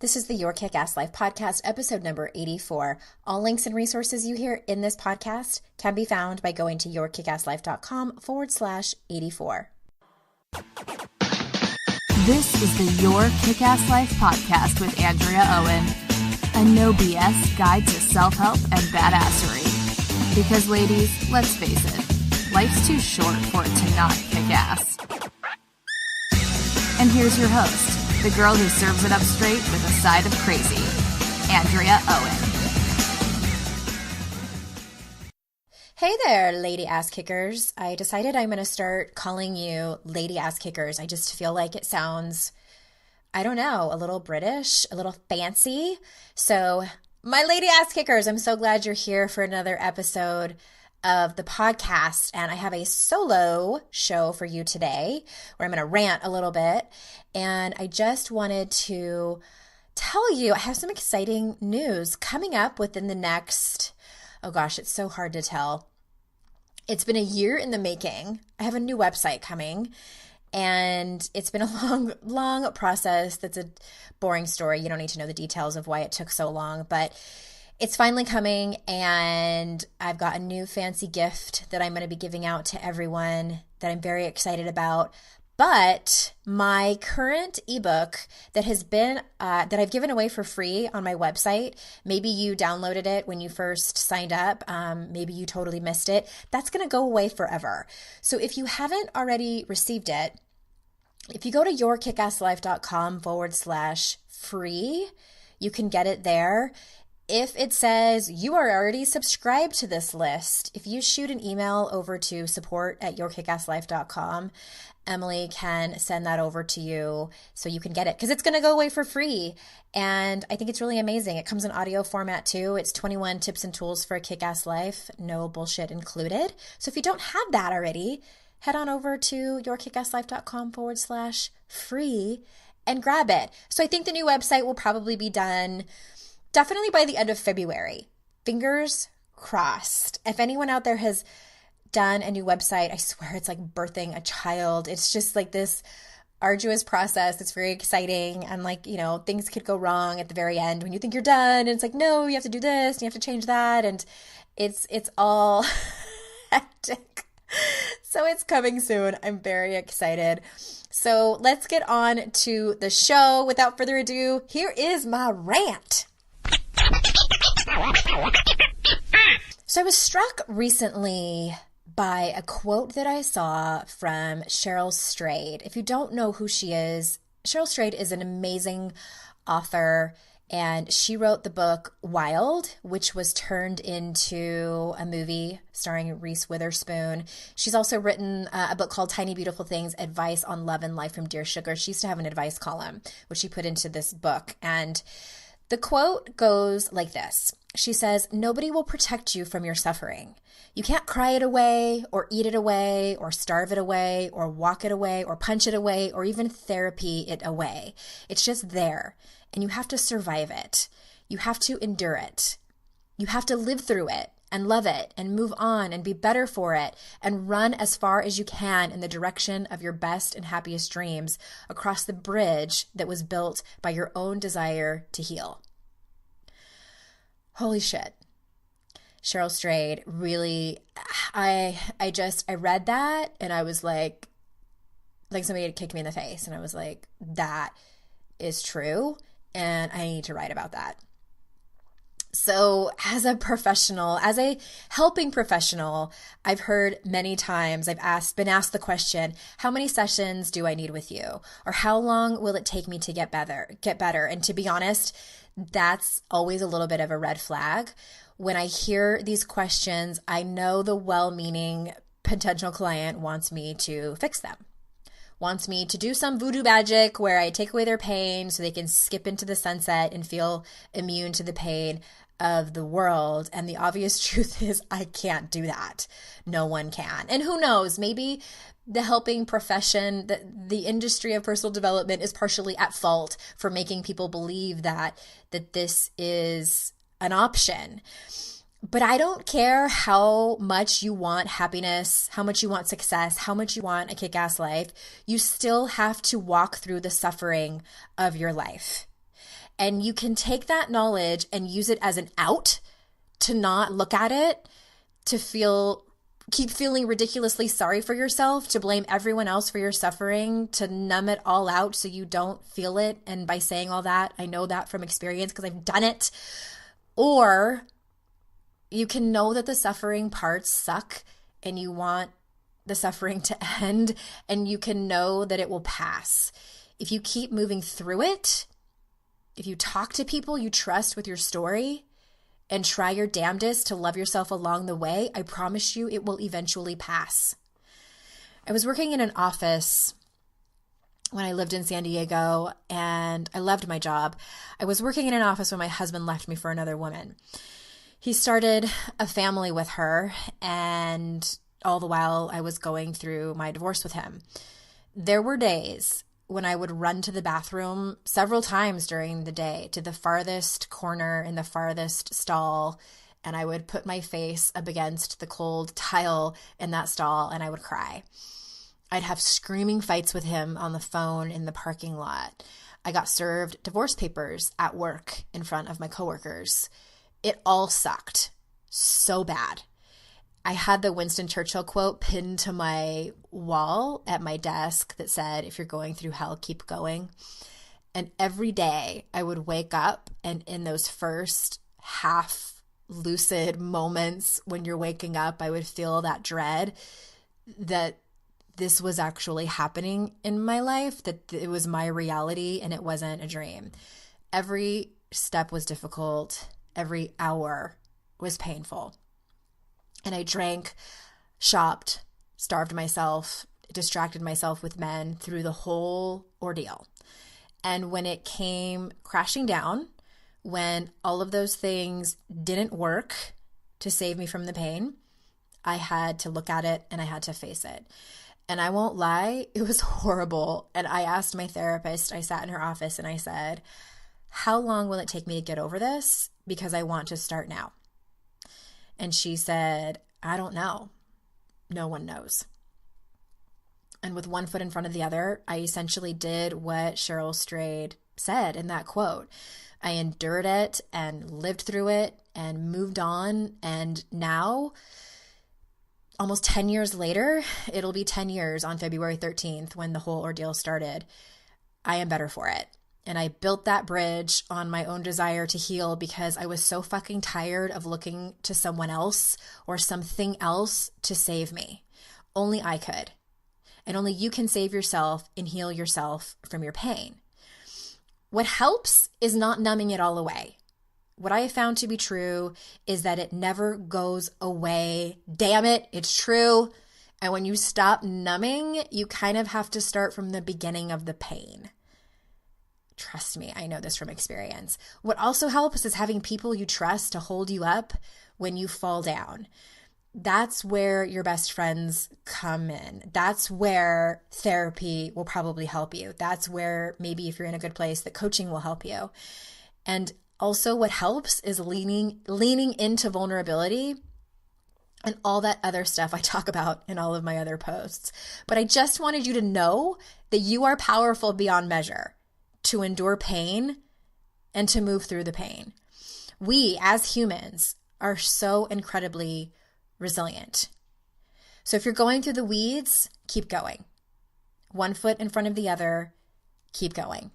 This is the Your Kick-Ass Life podcast, episode number 84. All links and resources you hear in this podcast can be found by going to yourkickasslife.com/84. This is the Your Kick-Ass Life podcast with Andrea Owen, a no BS guide to self-help and badassery. Because ladies, let's face it, life's too short for it to not kick ass. And here's your host, the girl who serves it up straight with a side of crazy, Andrea Owen. Hey there, lady ass kickers. I decided I'm going to start calling you lady ass kickers. I just feel like it sounds, I don't know, a little British, a little fancy. So, my lady ass kickers, I'm so glad you're here for another episode of the podcast. And I have a solo show for you today where I'm going to rant a little bit. And I just wanted to tell you, I have some exciting news coming up within the next, oh gosh, it's so hard to tell. It's been a year in the making. I have a new website coming, and it's been a long process. That's a boring story. You don't need to know the details of why it took so long, but it's finally coming, and I've got a new fancy gift that I'm going to be giving out to everyone that I'm very excited about. But my current ebook that has been that I've given away for free on my website, maybe you downloaded it when you first signed up, maybe you totally missed it, that's going to go away forever. So if you haven't already received it, if you go to yourkickasslife.com/free, you can get it there. If it says you are already subscribed to this list, if you shoot an email over to support@yourkickasslife.com, Emily can send that over to you so you can get it, because it's going to go away for free. And I think it's really amazing. It comes in audio format too. It's 21 tips and tools for a kick-ass life, no bullshit included. So if you don't have that already, head on over to yourkickasslife.com/free and grab it. So I think the new website will probably be done definitely by the end of February. Fingers crossed. If anyone out there has done a new website, I swear it's like birthing a child. It's just like this arduous process. It's very exciting. And like, you know, things could go wrong at the very end when you think you're done. And it's like, no, you have to do this and you have to change that. And it's all hectic. So it's coming soon. I'm very excited. So let's get on to the show. Without further ado, here is my rant. So I was struck recently by a quote that I saw from Cheryl Strayed. If you don't know who she is, Cheryl Strayed is an amazing author, and she wrote the book Wild, which was turned into a movie starring Reese Witherspoon. She's also written a book called Tiny Beautiful Things, Advice on Love and Life from Dear Sugar. She used to have an advice column, which she put into this book. And the quote goes like this. She says, "Nobody will protect you from your suffering. You can't cry it away or eat it away or starve it away or walk it away or punch it away or even therapy it away. It's just there, and you have to survive it. You have to endure it. You have to live through it and love it and move on and be better for it and run as far as you can in the direction of your best and happiest dreams across the bridge that was built by your own desire to heal." Holy shit. Cheryl Strayed really, I read that and I was like somebody had kicked me in the face, and I was like, that is true and I need to write about that. So as a professional, as a helping professional, I've heard many times, been asked the question, how many sessions do I need with you? Or how long will it take me to get better? And to be honest, that's always a little bit of a red flag. When I hear these questions, I know the well-meaning potential client wants me to fix them, wants me to do some voodoo magic where I take away their pain so they can skip into the sunset and feel immune to the pain of the world. And the obvious truth is I can't do that. No one can. And who knows, maybe the helping profession, the industry of personal development is partially at fault for making people believe that this is an option. But I don't care how much you want happiness, how much you want success, how much you want a kick-ass life. You still have to walk through the suffering of your life. And you can take that knowledge and use it as an out to not look at it, to keep feeling ridiculously sorry for yourself, to blame everyone else for your suffering, to numb it all out so you don't feel it. And by saying all that, I know that from experience because I've done it. Or you can know that the suffering parts suck and you want the suffering to end, and you can know that it will pass. If you keep moving through it, if you talk to people you trust with your story, and try your damnedest to love yourself along the way, I promise you it will eventually pass. I was working in an office when I lived in San Diego, and I loved my job. I was working in an office when my husband left me for another woman. He started a family with her, and all the while I was going through my divorce with him. There were days when I would run to the bathroom several times during the day, to the farthest corner in the farthest stall, and I would put my face up against the cold tile in that stall and I would cry. I'd have screaming fights with him on the phone in the parking lot. I got served divorce papers at work in front of my coworkers. It all sucked so bad. I had the Winston Churchill quote pinned to my wall at my desk that said, "If you're going through hell, keep going." And every day I would wake up, and in those first half lucid moments when you're waking up, I would feel that dread that this was actually happening in my life, that it was my reality and it wasn't a dream. Every step was difficult. Every hour was painful. And I drank, shopped, starved myself, distracted myself with men through the whole ordeal. And when it came crashing down, when all of those things didn't work to save me from the pain, I had to look at it and I had to face it. And I won't lie, it was horrible. And I asked my therapist, I sat in her office and I said, "How long will it take me to get over this? Because I want to start now." And she said, "I don't know. No one knows." And with one foot in front of the other, I essentially did what Cheryl Strayed said in that quote. I endured it and lived through it and moved on. And now, almost 10 years later, it'll be 10 years on February 13th when the whole ordeal started. I am better for it. And I built that bridge on my own desire to heal because I was so fucking tired of looking to someone else or something else to save me. Only I could. And only you can save yourself and heal yourself from your pain. What helps is not numbing it all away. What I have found to be true is that it never goes away. Damn it, it's true. And when you stop numbing, you kind of have to start from the beginning of the pain. Trust me, I know this from experience. What also helps is having people you trust to hold you up when you fall down. That's where your best friends come in. That's where therapy will probably help you. That's where maybe if you're in a good place, that coaching will help you. And also what helps is leaning into vulnerability and all that other stuff I talk about in all of my other posts. But I just wanted you to know that you are powerful beyond measure to endure pain and to move through the pain. We, as humans, are so incredibly resilient. So if you're going through the weeds, keep going. One foot in front of the other, keep going.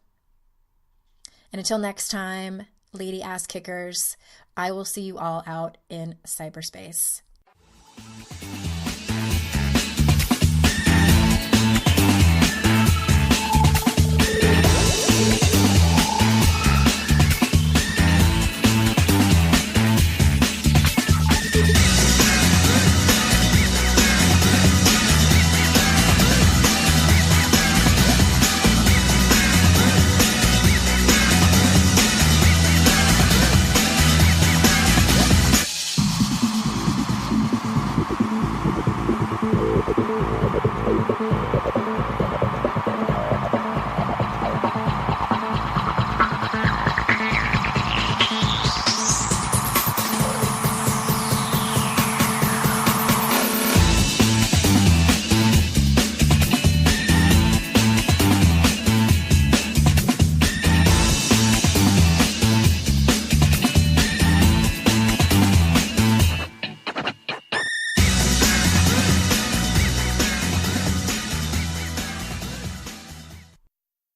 And until next time, lady ass kickers, I will see you all out in cyberspace.